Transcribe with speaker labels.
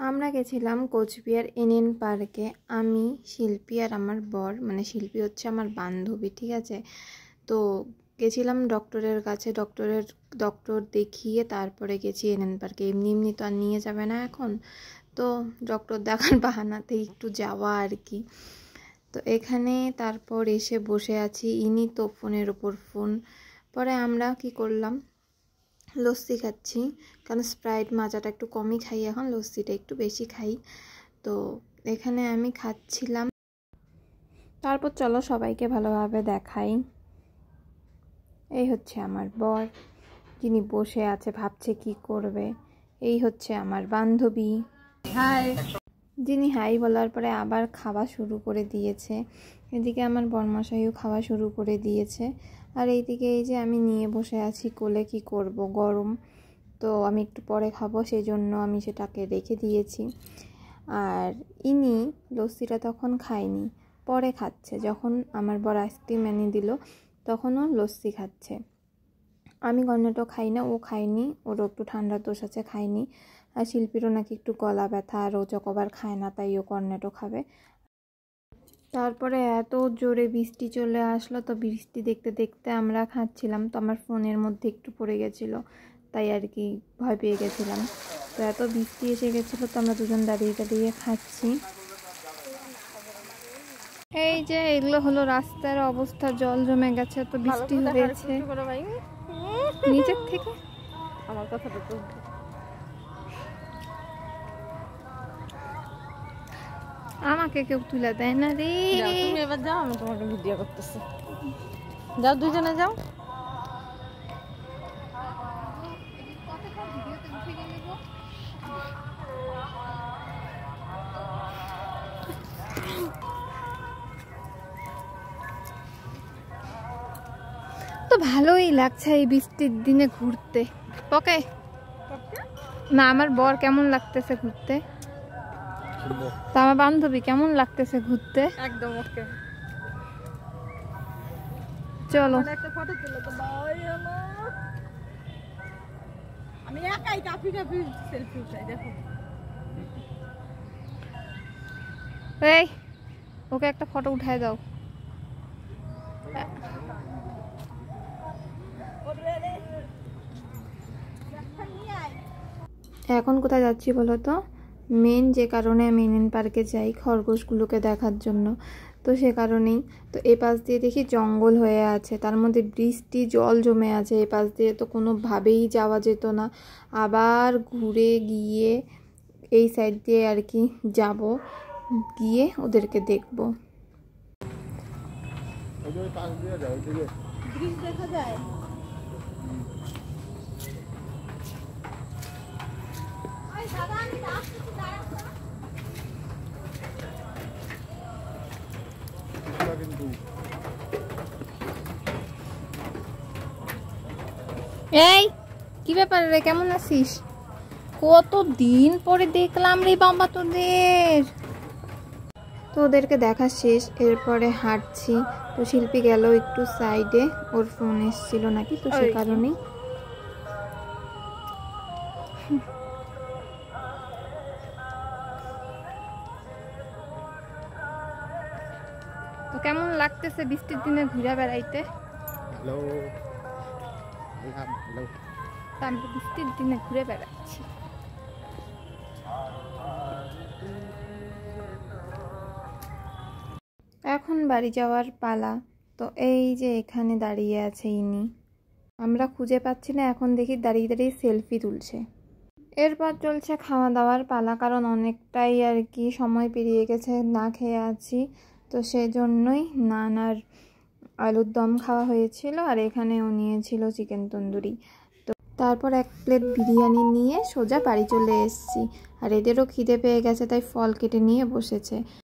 Speaker 1: আমরা গেছিলাম কোচবিহার এনএন পার্কে। আমি, শিল্পী আর আমার বর, মানে শিল্পী হচ্ছে আমার বান্ধবী, ঠিক আছে। তো গেছিলাম ডক্টরের কাছে, ডক্টর দেখিয়ে তারপরে গেছি এনএন পার্কে। এমনি এমনি তো আর নিয়ে যাবে না এখন, তো ডক্টর দেখার বাহানাতেই একটু যাওয়া আর কি। তো এখানে তারপর এসে বসে আছি, ইনি তো ফোনের ওপর ফোন। পরে আমরা কি করলাম, লস্যি খাচ্ছি, কারণ স্প্রাইট মাজাটা একটু কমই খাই এখন, লস্যিটা একটু বেশি খাই। তো এখানে আমি খাচ্ছিলাম। তারপর চলো সবাইকে ভালোভাবে দেখাই। এই হচ্ছে আমার বর, যিনি বসে আছে ভাবছে কি করবে। এই হচ্ছে আমার বান্ধবী, হাই, যিনি হাই বলার পরে আবার খাওয়া শুরু করে দিয়েছে। এদিকে আমার বরমশাইও খাওয়া শুরু করে দিয়েছে। আর এইদিকে এই যে আমি নিয়ে বসে আছি কোলে, কি করব, গরম তো আমি একটু পরে খাবো, সেই জন্য আমি সেটাকে রেখে দিয়েছি। আর ইনি লস্যিটা তখন খায়নি, পরে খাচ্ছে। যখন আমার বর আইসক্রিম এনে দিল তখনও লস্যি খাচ্ছে। আমি কর্নেটো খাই না, ও খায়নি, ওরও একটু ঠান্ডার দোষ আছে, খায়নি। আর শিল্পীরও নাকি একটু গলা ব্যথা, আর ও চকোবার খায় না, তাই ও কর্নেটো খাবে। তারপরে এত জোরে বৃষ্টি চলে আসলো, তো বৃষ্টি দেখতে দেখতে আমরা খাচ্ছিলাম। তো আমার ফোনের মধ্যে একটু পড়ে গেছিলো, তাই আর কি ভয় পেয়ে গেছিলাম। তো এত বৃষ্টি এসে গেছিলো, তো আমরা দুজন দাঁড়িয়ে দাঁড়িয়ে খাচ্ছি। এই যে এগুলো হলো রাস্তার অবস্থা, জল জমে গেছে, তো বৃষ্টি হয়েছে নিচের থেকে। আমার কথাটা তো আমাকে কেউ তুলে দেয় না রে। তুমি এবার যাও, আমি তোমাকে ভিডিও করতেছি। যাও, দুজনে যাও। তো ভালোই লাগছে এই বৃষ্টির দিনে ঘুরতে। ওকে না, আমার বর কেমন লাগতেছে ঘুরতে, তা আমার বান্ধবী কেমন লাগতেছে ঘুরতে? একদম ওকে। চলো একটা ফটো তুলো তো ভাই। আমি একাই কাফি কাফি সেলফি উঠাই, দেখো। এই ওকে একটা ফটো উঠায় দাও। এখন কোথায় যাচ্ছি বলো তো? মেন যে কারণে আমি এনএন পার্কে যাই, খরগোশগুলোকে দেখার জন্য। তো সে কারণেই তো এ পাশ দিয়ে দেখি জঙ্গল হয়ে আছে, তার মধ্যে বৃষ্টি, জল জমে আছে। এ পাশ দিয়ে তো কোনোভাবেই যাওয়া যেত না। আবার ঘুরে গিয়ে এই সাইড দিয়ে আর কি যাব, গিয়ে ওদেরকে দেখবো। ব্রিজ দেখা যায়। এই কি ব্যাপার রে, কেমন আছিস? কতদিন পরে দেখলাম রে বাবা তোদের। তো ওদেরকে দেখা শেষ, এরপরে হাঁটছি। তো শিল্পী গেল একটু সাইডে, ওর ফোন এসেছিল নাকি, তো সে কারণেই। তো কেমন লাগতেছে বৃষ্টির দিনে ঘুরে বেড়াইতে?
Speaker 2: হ্যালো,
Speaker 1: আমরা বৃষ্টির দিনে ঘুরে বেড়াচ্ছি। এখন বাড়ি যাওয়ার পালা। তো এই যে এখানে দাঁড়িয়ে আছে ইনি, আমরা খুঁজে পাচ্ছি না, এখন দেখি দাঁড়িয়ে দাঁড়িয়ে সেলফি তুলছে। এরপর চলছে খাওয়া দাওয়ার পালা, কারণ অনেকটাই আর কি সময় পেরিয়ে গেছে, না খেয়ে আছি। তো সেজন্যই নান আর আলুর দম খাওয়া হয়েছিল, আর এখানেও নিয়েছিল চিকেন তন্দুরি। তো তারপর এক প্লেট বিরিয়ানি নিয়ে সোজা বাড়ি চলে এসেছি। আর এদেরও খিদে পেয়ে গেছে, তাই ফল কেটে নিয়ে বসেছে।